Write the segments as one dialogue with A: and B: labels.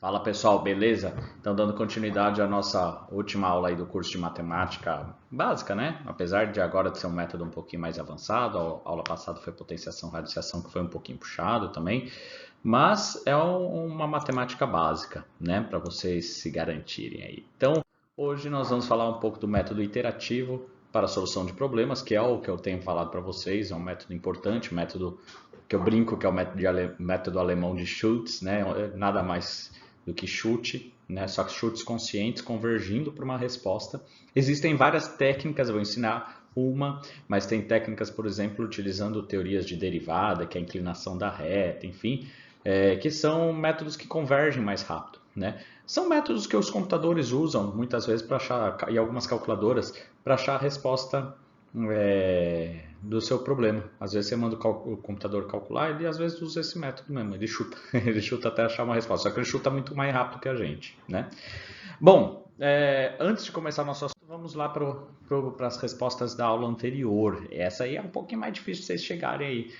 A: Fala pessoal, beleza? Então, dando continuidade à nossa última aula aí do curso de matemática básica, né? Apesar de agora ser um método um pouquinho mais avançado, a aula passada foi potenciação, radiciação, que foi um pouquinho puxado também, mas é uma matemática básica, né? Para vocês se garantirem aí. Então, hoje nós vamos falar um pouco do método iterativo para a solução de problemas, que é o que eu tenho falado para vocês, é um método importante, um método que eu brinco que é o método alemão de Schultz, né? Nada mais do que chute, né? Só que chutes conscientes convergindo para uma resposta. Existem várias técnicas, eu vou ensinar uma, mas tem técnicas, por exemplo, utilizando teorias de derivada, que é a inclinação da reta, enfim, que são métodos que convergem mais rápido, né? São métodos que os computadores usam muitas vezes para achar, e algumas calculadoras, para achar a resposta do seu problema. Às vezes você manda o computador calcular, ele às vezes usa esse método mesmo, ele chuta, ele chuta até achar uma resposta, só que ele chuta muito mais rápido que a gente, né? Bom, antes de começar nosso assunto, vamos lá para as respostas da aula anterior. Essa aí é um pouquinho mais difícil de vocês chegarem aí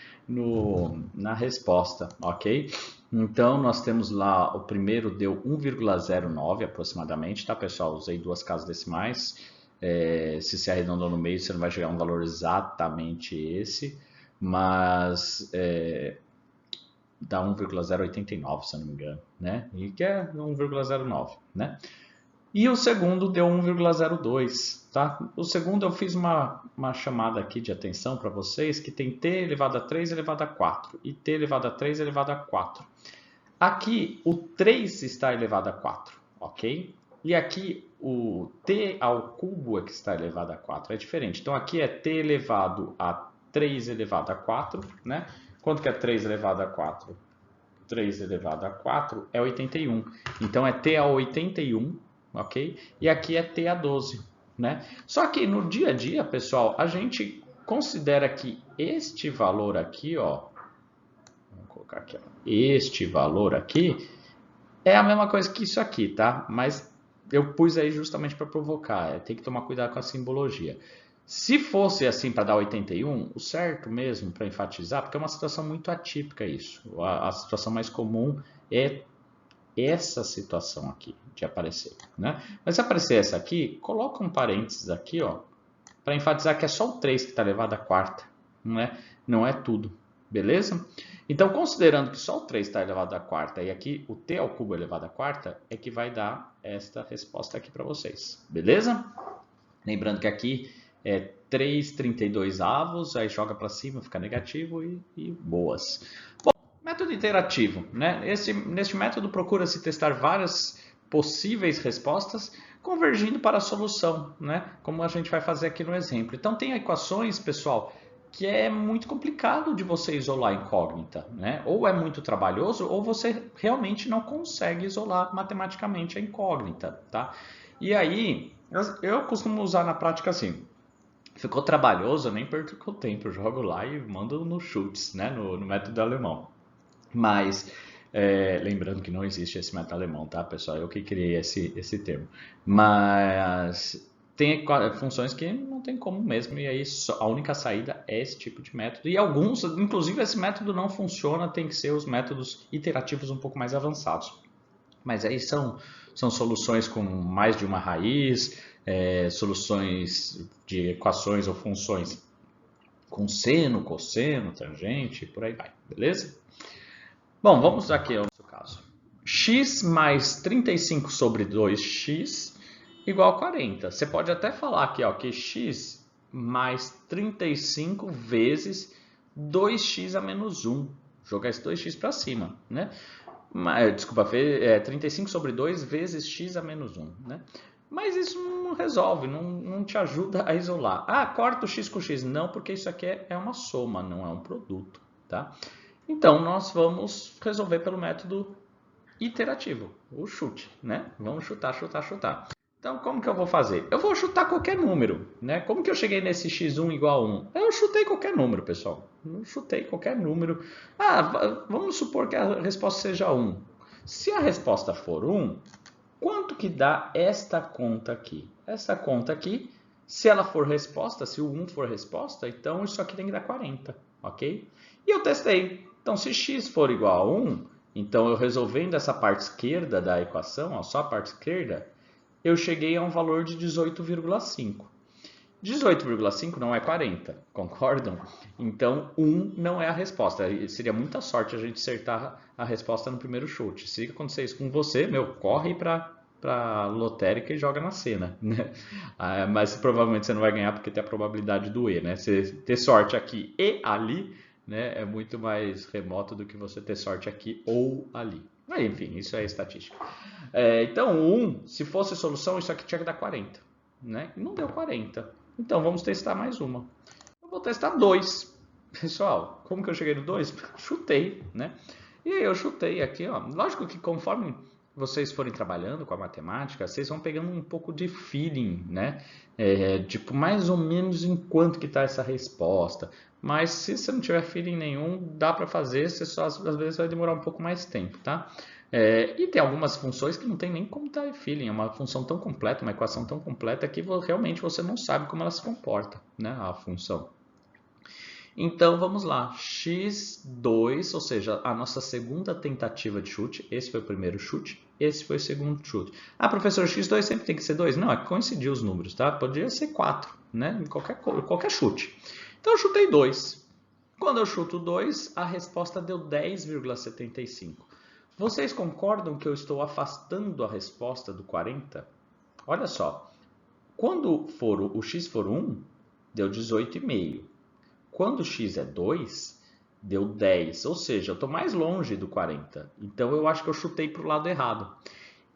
A: na resposta, ok? Então, nós temos lá, o primeiro deu 1,09 aproximadamente, tá pessoal? Usei duas casas decimais. Se você arredondou no meio, você não vai chegar a um valor exatamente esse, mas dá 1,089, se eu não me engano, né? E que é 1,09, né? E o segundo deu 1,02, tá? O segundo eu fiz uma chamada aqui de atenção para vocês, que tem t elevado a 3 elevado a 4 e t elevado a 3 elevado a 4. Aqui o 3 está elevado a 4, ok? E aqui o t ao cubo é que está elevado a 4, é diferente. Então aqui é t elevado a 3 elevado a 4, né? Quanto que é 3 elevado a 4? 3 elevado a 4 é 81. Então é t a 81, ok? E aqui é t a 12, né? Só que no dia a dia, pessoal, a gente considera que este valor aqui, ó, vamos colocar aqui, ó, este valor aqui é a mesma coisa que isso aqui, tá? Mas eu pus aí justamente para provocar, tem que tomar cuidado com a simbologia. Se fosse assim para dar 81, o certo mesmo para enfatizar, porque é uma situação muito atípica isso. A situação mais comum é essa situação aqui de aparecer, né? Mas se aparecer essa aqui, coloca um parênteses aqui, ó, para enfatizar que é só o 3 que está elevado à quarta, não é tudo, beleza? Então, considerando que só o 3 está elevado à quarta e aqui o t ao cubo elevado à quarta, é que vai dar esta resposta aqui para vocês, beleza? Lembrando que aqui é 3,32 avos, aí joga para cima, fica negativo e boas. Bom, método iterativo, né? Neste método procura-se testar várias possíveis respostas convergindo para a solução, né? Como a gente vai fazer aqui no exemplo. Então tem equações, pessoal, que é muito complicado de você isolar a incógnita, né? Ou é muito trabalhoso, ou você realmente não consegue isolar matematicamente a incógnita, tá? E aí, eu costumo usar na prática assim, ficou trabalhoso, eu nem perco o tempo, eu jogo lá e mando no Schultz, né? No método alemão. Mas, lembrando que não existe esse método alemão, tá, pessoal? Eu que criei esse termo. Mas tem funções que não tem como mesmo, e aí a única saída é esse tipo de método. E alguns, inclusive esse método não funciona, tem que ser os métodos iterativos um pouco mais avançados. Mas aí são soluções com mais de uma raiz, soluções de equações ou funções com seno, cosseno, tangente, por aí vai, beleza? Bom, vamos aqui ao nosso caso. X mais 35 sobre 2x igual a 40. Você pode até falar aqui, ó, que x mais 35 vezes 2x a menos 1. Jogar esse 2x para cima, né? Desculpa, 35 sobre 2 vezes x a menos 1, né? Mas isso não resolve, não te ajuda a isolar. Ah, corta o x com x. Não, porque isso aqui é uma soma, não é um produto, tá? Então, nós vamos resolver pelo método iterativo, o chute, né? Vamos chutar, chutar, chutar. Então, como que eu vou fazer? Eu vou chutar qualquer número, né? Como que eu cheguei nesse x1 igual a 1? Eu chutei qualquer número, pessoal. Eu chutei qualquer número. Ah, vamos supor que a resposta seja 1. Se a resposta for 1, quanto que dá esta conta aqui? Esta conta aqui, se ela for resposta, se o 1 for resposta, então isso aqui tem que dar 40, ok? E eu testei. Então, se x for igual a 1, Então, eu resolvendo essa parte esquerda da equação, ó, só a parte esquerda, eu cheguei a um valor de 18,5. 18,5 não é 40, concordam? Então, 1 não é a resposta. Seria muita sorte a gente acertar a resposta no primeiro chute. Se acontecer isso com você, meu, corre para lotérica e joga na cena, né? Mas provavelmente você não vai ganhar porque tem a probabilidade do E, né? Você ter sorte aqui e ali, né, é muito mais remoto do que você ter sorte aqui ou ali. Mas, enfim, isso é estatística. Então, 1, se fosse solução, isso aqui tinha que dar 40, né? E não deu 40. Então, vamos testar mais uma. Eu vou testar 2. Pessoal, como que eu cheguei no 2? Chutei, né? E aí eu chutei aqui, ó. Lógico que conforme vocês forem trabalhando com a matemática, vocês vão pegando um pouco de feeling, né? Tipo, mais ou menos em quanto que está essa resposta. Mas se você não tiver feeling nenhum, dá para fazer, você só às vezes vai demorar um pouco mais tempo, tá? E tem algumas funções que não tem nem como dar feeling, é uma função tão completa, uma equação tão completa que realmente você não sabe como ela se comporta, né, a função. Então vamos lá, x2, ou seja, a nossa segunda tentativa de chute, esse foi o primeiro chute, esse foi o segundo chute. Ah, professor, x2 sempre tem que ser 2? Não, é que coincidiu os números, tá? Podia ser 4, né, em qualquer chute. Então eu chutei 2. Quando eu chuto 2, a resposta deu 10,75. Vocês concordam que eu estou afastando a resposta do 40? Olha só, quando o x for 1, deu 18,5. Quando o x é 2, deu 10. Ou seja, eu estou mais longe do 40. Então, eu acho que eu chutei para o lado errado.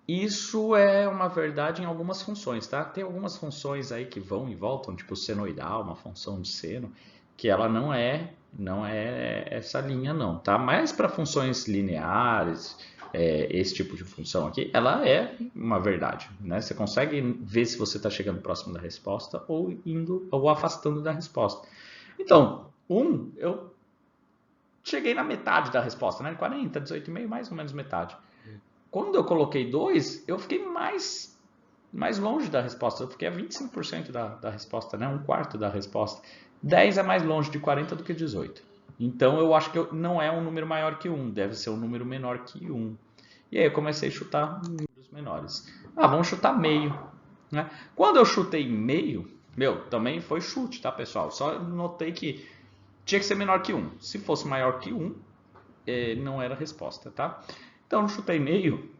A: Isso é uma verdade em algumas funções, tá? Tem algumas funções aí que vão e voltam, tipo senoidal, uma função de seno, que ela não é essa linha não, tá? Mas para funções lineares, esse tipo de função aqui, ela é uma verdade, né? Você consegue ver se você está chegando próximo da resposta ou indo ou afastando da resposta. Então, eu cheguei na metade da resposta, né? 40, 18,5, mais ou menos metade. Quando eu coloquei 2, eu fiquei mais longe da resposta. Eu fiquei a 25% da resposta, né? Um quarto da resposta. 10 é mais longe de 40 do que 18. Então, eu acho que não é um número maior que 1. Deve ser um número menor que 1. E aí, eu comecei a chutar números menores. Vamos chutar meio, né? Quando eu chutei meio, também foi chute, tá, pessoal? Só notei que tinha que ser menor que 1. Se fosse maior que 1, não era a resposta, tá? Então, eu chutei meio.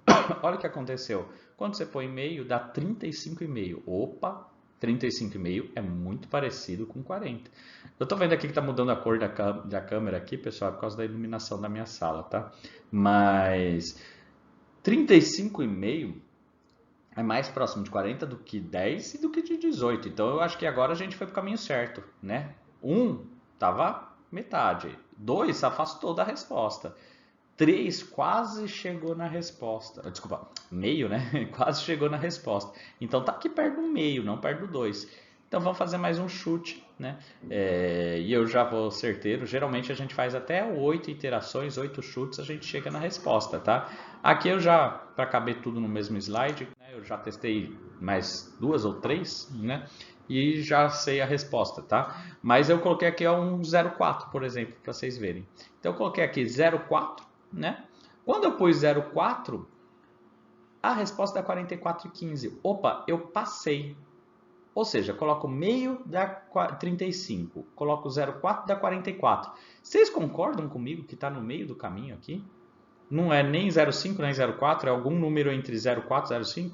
A: Olha o que aconteceu. Quando você põe meio, dá 35,5. Opa, 35,5 é muito parecido com 40. Eu tô vendo aqui que tá mudando a cor da câmera aqui, pessoal, por causa da iluminação da minha sala, tá? Mas 35,5 é mais próximo de 40 do que 10 e do que de 18. Então, eu acho que agora a gente foi pro caminho certo, né? 1 tava metade. 2 se afastou da resposta. 3 quase chegou na resposta. Desculpa, meio, né? Quase chegou na resposta. Então tá aqui perto do meio, não perto do 2. Então vamos fazer mais um chute, né? E eu já vou certeiro. Geralmente a gente faz até 8 iterações, 8 chutes, a gente chega na resposta, tá? Aqui eu já, para caber tudo no mesmo slide, né, eu já testei mais 2 ou 3, né? E já sei a resposta, tá? Mas eu coloquei aqui um 0,4, por exemplo, para vocês verem. Então eu coloquei aqui 0,4. Né? Quando eu pus 0,4, a resposta dá 44,15. Opa, eu passei. Ou seja, coloco meio dá 35, coloco 0,4 dá 44. Vocês concordam comigo que está no meio do caminho aqui? Não é nem 0,5 nem 0,4, é algum número entre 0,4 e 0,5?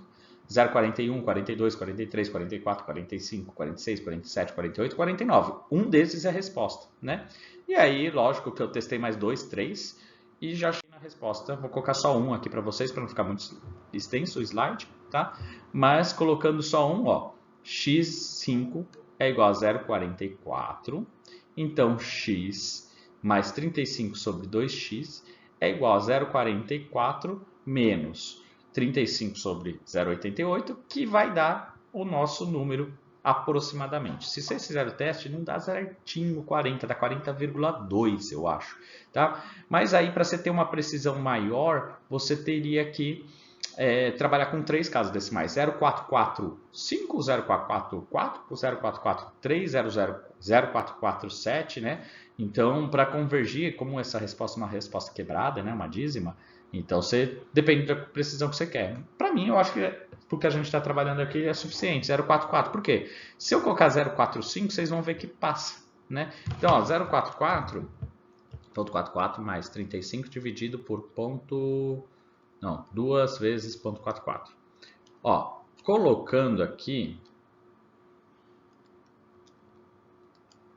A: 0,41, 42, 43, 44, 45, 46, 47, 48, 49. Um desses é a resposta, né? E aí, lógico que eu testei mais 2, 3 e já cheguei na resposta. Vou colocar só um aqui para vocês, para não ficar muito extenso o slide, tá? Mas colocando só um, ó, x5 é igual a 0,44. Então, x mais 35 sobre 2x é igual a 0,44 menos 35 sobre 0,88, que vai dar o nosso número aproximadamente. Se vocês fizerem o teste, não dá certinho 40, dá 40,2, eu acho, tá? Mas aí, para você ter uma precisão maior, você teria que trabalhar com 3 casas decimais, 0,445, 0,444, 0,443, 0,447, né? Então, para convergir, como essa resposta é uma resposta quebrada, né, uma dízima, Então, depende da precisão que você quer. Para mim, eu acho que porque a gente está trabalhando aqui é suficiente, 0,44. Por quê? Se eu colocar 0,45, vocês vão ver que passa, né? Então, ó, 0,44, ponto 44 mais 35 dividido por ponto... Não, 2 vezes ponto 44. Ó, colocando aqui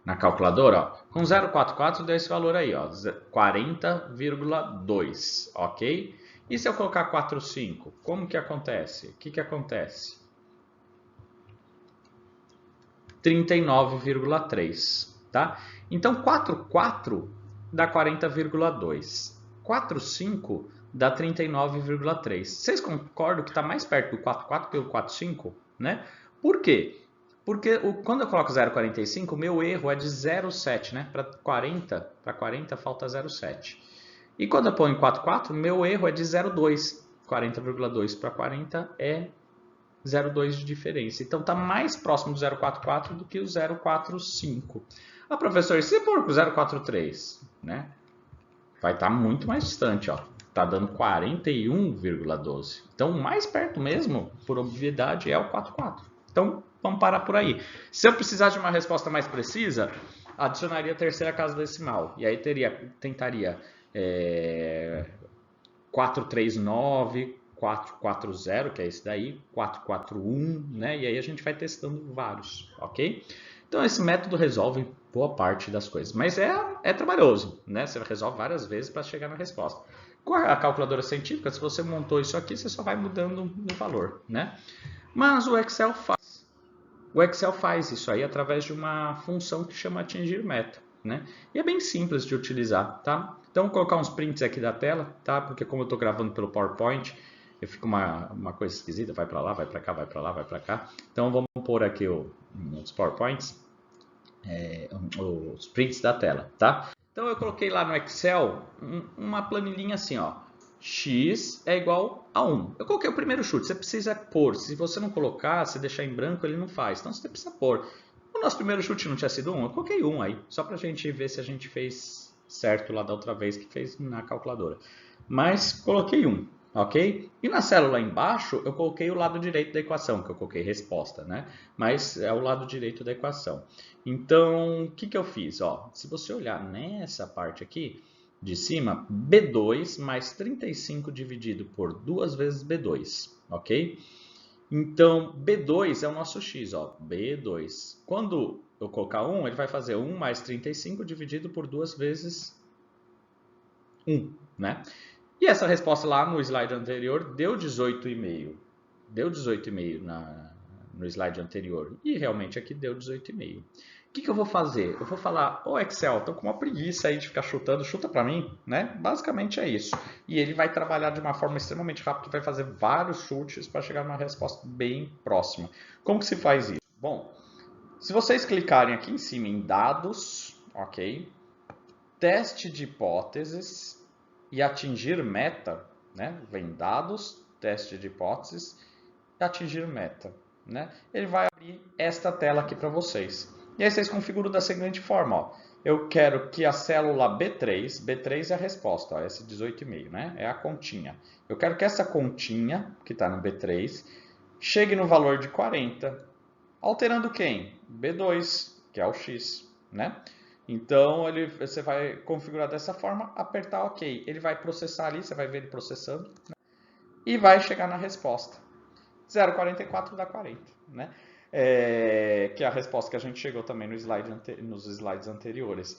A: na calculadora, ó, com 0,44 deu esse valor aí, ó, 40,2, ok? E se eu colocar 45, como que acontece? O que acontece? 39,3, tá? Então, 44 dá 40,2. 45 dá 39,3. Vocês concordam que está mais perto do 44 que o 45, né? Por quê? Porque quando eu coloco 0,45, o meu erro é de 0,7, né? Para 40 falta 0,7. E quando eu ponho 44, meu erro é de 0,2. 40,2 para 40 é 0,2 de diferença. Então está mais próximo do 0,44 do que o 0,45. Ah, professor, e se for com 0,43, né? Vai estar muito mais distante, ó. Tá dando 41,12. Então, mais perto mesmo, por obviedade, é o 44. Então, vamos parar por aí. Se eu precisar de uma resposta mais precisa, adicionaria a terceira casa decimal. E aí tentaria 439, 440, que é esse daí, 441, né? E aí a gente vai testando vários, ok? Então esse método resolve boa parte das coisas, mas é trabalhoso, né? Você resolve várias vezes para chegar na resposta. Com a calculadora científica, se você montou isso aqui, você só vai mudando o valor, né? Mas o Excel faz. O Excel faz isso aí através de uma função que chama atingir meta, né? E é bem simples de utilizar, tá? Então, vou colocar uns prints aqui da tela, tá? Porque como eu estou gravando pelo PowerPoint, eu fico uma coisa esquisita, vai para lá, vai para cá, vai para lá, vai para cá. Então, vamos pôr aqui os PowerPoints, os prints da tela, tá? Então, eu coloquei lá no Excel uma planilhinha assim, ó. X é igual a 1. Eu coloquei o primeiro chute, você precisa pôr. Se você não colocar, se deixar em branco, ele não faz. Então você precisa pôr. O nosso primeiro chute não tinha sido 1, eu coloquei 1 aí, só pra gente ver se a gente fez certo lá da outra vez que fez na calculadora. Mas coloquei 1, ok? E na célula embaixo eu coloquei o lado direito da equação, que eu coloquei resposta, né? Mas é o lado direito da equação. Então, o que eu fiz? Ó, se você olhar nessa parte aqui, de cima, B2 mais 35 dividido por 2 vezes B2, ok? Então, B2 é o nosso x, ó, B2. Quando eu colocar 1, ele vai fazer 1 mais 35 dividido por 2 vezes 1, né? E essa resposta lá no slide anterior deu 18,5. Deu 18,5 no slide anterior. E realmente aqui deu 18,5. O que eu vou fazer? Eu vou falar, ô Excel, tô com uma preguiça aí de ficar chutando, chuta para mim, né? Basicamente é isso. E ele vai trabalhar de uma forma extremamente rápida, vai fazer vários chutes para chegar numa resposta bem próxima. Como que se faz isso? Bom, se vocês clicarem aqui em cima em dados, ok? Teste de hipóteses e atingir meta, né? Vem dados, teste de hipóteses e atingir meta, né? Ele vai abrir esta tela aqui para vocês. E aí vocês configuram da seguinte forma, ó. Eu quero que a célula B3 é a resposta, ó, esse 18,5, né? É a continha. Eu quero que essa continha, que está no B3, chegue no valor de 40, alterando quem? B2, que é o X, né? Então, você vai configurar dessa forma, apertar OK. Ele vai processar ali, você vai ver ele processando, né? E vai chegar na resposta. 0,44 dá 40, né? Que é a resposta que a gente chegou também nos slides anteriores.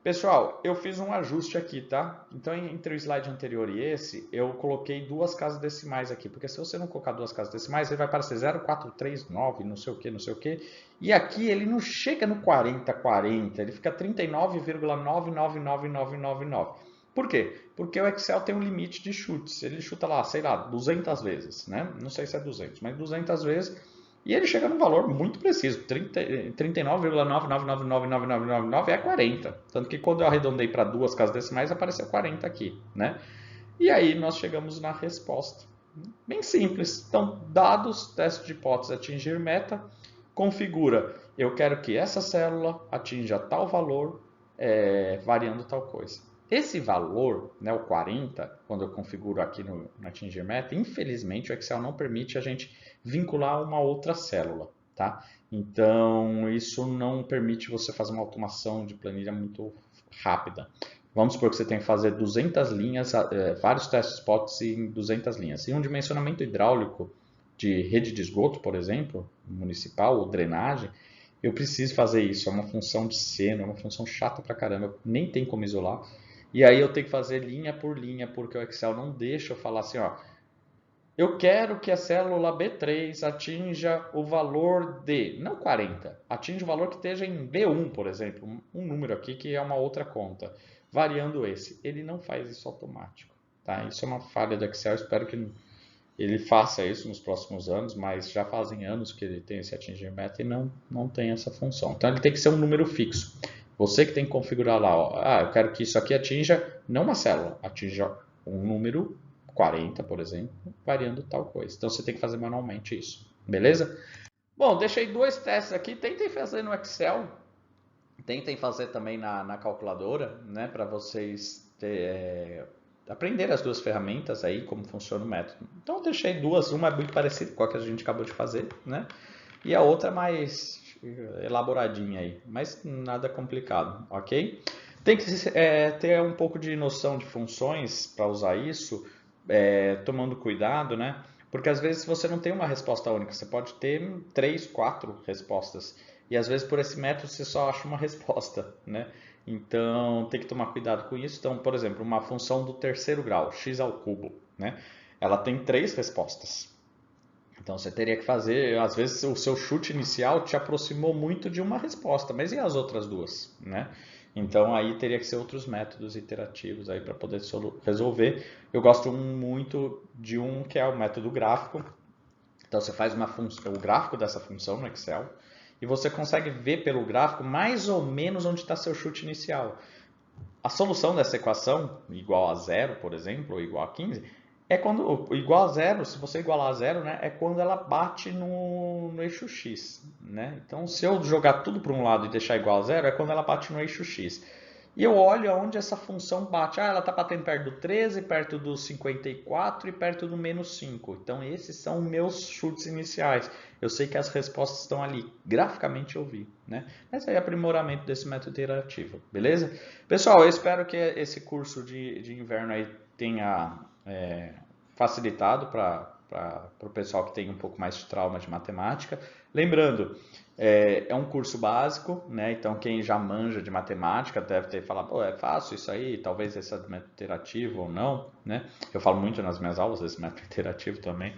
A: Pessoal, eu fiz um ajuste aqui, tá? Então, entre o slide anterior e esse, eu coloquei duas casas decimais aqui, porque se você não colocar duas casas decimais, ele vai aparecer 0,439, não sei o que, não sei o que. E aqui ele não chega no 40, ele fica 39,999999. Por quê? Porque o Excel tem um limite de chutes. Ele chuta lá, sei lá, 200 vezes, né? Não sei se é 200, mas 200 vezes. E ele chega num valor muito preciso, 39,999999 é 40. Tanto que quando eu arredondei para duas casas decimais, apareceu 40 aqui, né? E aí nós chegamos na resposta. Bem simples. Então, dados, teste de hipótese, atingir meta, configura. Eu quero que essa célula atinja tal valor, variando tal coisa. Esse valor, né, o 40, quando eu configuro aqui no Atingir Meta, infelizmente o Excel não permite a gente vincular uma outra célula, tá? Então, isso não permite você fazer uma automação de planilha muito rápida. Vamos supor que você tem que fazer 200 linhas, vários test spots em 200 linhas. E um dimensionamento hidráulico de rede de esgoto, por exemplo, municipal ou drenagem, eu preciso fazer isso. É uma função de seno, é uma função chata pra caramba, nem tem como isolar. E aí eu tenho que fazer linha por linha, porque o Excel não deixa eu falar assim, ó, eu quero que a célula B3 atinja o valor de, não 40, atinja o valor que esteja em B1, por exemplo, um número aqui que é uma outra conta, variando esse. Ele não faz isso automático, tá? Isso é uma falha do Excel, espero que ele faça isso nos próximos anos, mas já fazem anos que ele tem esse atingir meta e não tem essa função. Então ele tem que ser um número fixo. Você que tem que configurar lá, ó, eu quero que isso aqui atinja, não uma célula, atinja um número 40, por exemplo, variando tal coisa. Então você tem que fazer manualmente isso, beleza? Bom, deixei 2 testes aqui, tentem fazer no Excel, tentem fazer também na calculadora, né, para vocês aprender as 2 ferramentas aí, como funciona o método. Então eu deixei 2, uma é muito parecida com a que a gente acabou de fazer, né? E a outra é mais elaboradinha aí, mas nada complicado, ok? Tem que ter um pouco de noção de funções para usar isso, tomando cuidado, né? Porque às vezes você não tem uma resposta única, você pode ter 3, 4 respostas. E às vezes por esse método você só acha uma resposta, né? Então tem que tomar cuidado com isso. Então, por exemplo, uma função do terceiro grau, x ao cubo, né? Ela tem 3 respostas. Então você teria que fazer, às vezes o seu chute inicial te aproximou muito de uma resposta, mas e as outras 2, né? Então aí teria que ser outros métodos iterativos aí para poder resolver. Eu gosto muito de um que é o método gráfico. Então você faz o gráfico dessa função no Excel e você consegue ver pelo gráfico mais ou menos onde está seu chute inicial. A solução dessa equação, igual a zero, por exemplo, ou igual a 15, é quando igual a zero, se você igualar a zero, né, é quando ela bate no eixo x, né? Então, se eu jogar tudo para um lado e deixar igual a zero, é quando ela bate no eixo x. E eu olho aonde essa função bate. Ela está batendo perto do 13, perto do 54 e perto do menos 5. Então, esses são meus chutes iniciais. Eu sei que as respostas estão ali. Graficamente eu vi, né? Mas aí é aprimoramento desse método iterativo, beleza? Pessoal, eu espero que esse curso de inverno aí tenha facilitado para o pessoal que tem um pouco mais de trauma de matemática. Lembrando, é um curso básico, né? Então quem já manja de matemática deve ter falado, pô, é fácil isso aí, talvez esse método iterativo ou não, né? Eu falo muito nas minhas aulas desse método iterativo também,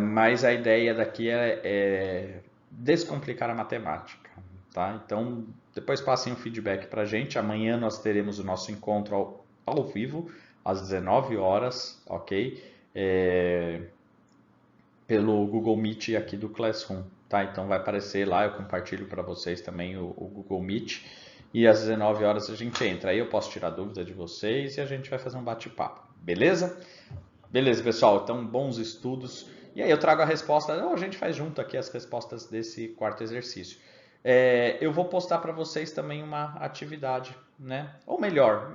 A: mas a ideia daqui é descomplicar a matemática, tá? Então depois passem um feedback para a gente. Amanhã nós teremos o nosso encontro ao vivo às 19 horas, ok? Pelo Google Meet aqui do Classroom, tá? Então vai aparecer lá, eu compartilho para vocês também o Google Meet e às 19 horas a gente entra. Aí eu posso tirar dúvida de vocês e a gente vai fazer um bate-papo, beleza? Beleza, pessoal, então bons estudos. E aí eu trago a resposta, a gente faz junto aqui as respostas desse quarto exercício. Eu vou postar para vocês também uma atividade, né? Ou melhor,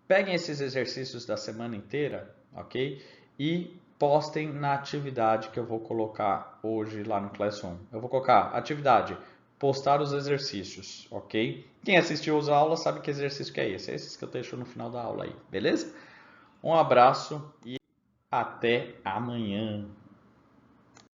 A: peguem esses exercícios da semana inteira, ok? E postem na atividade que eu vou colocar hoje lá no Classroom. Eu vou colocar atividade, postar os exercícios, ok? Quem assistiu as aulas sabe que exercício que é esse. É esse que eu deixo no final da aula aí, beleza? Um abraço e até amanhã.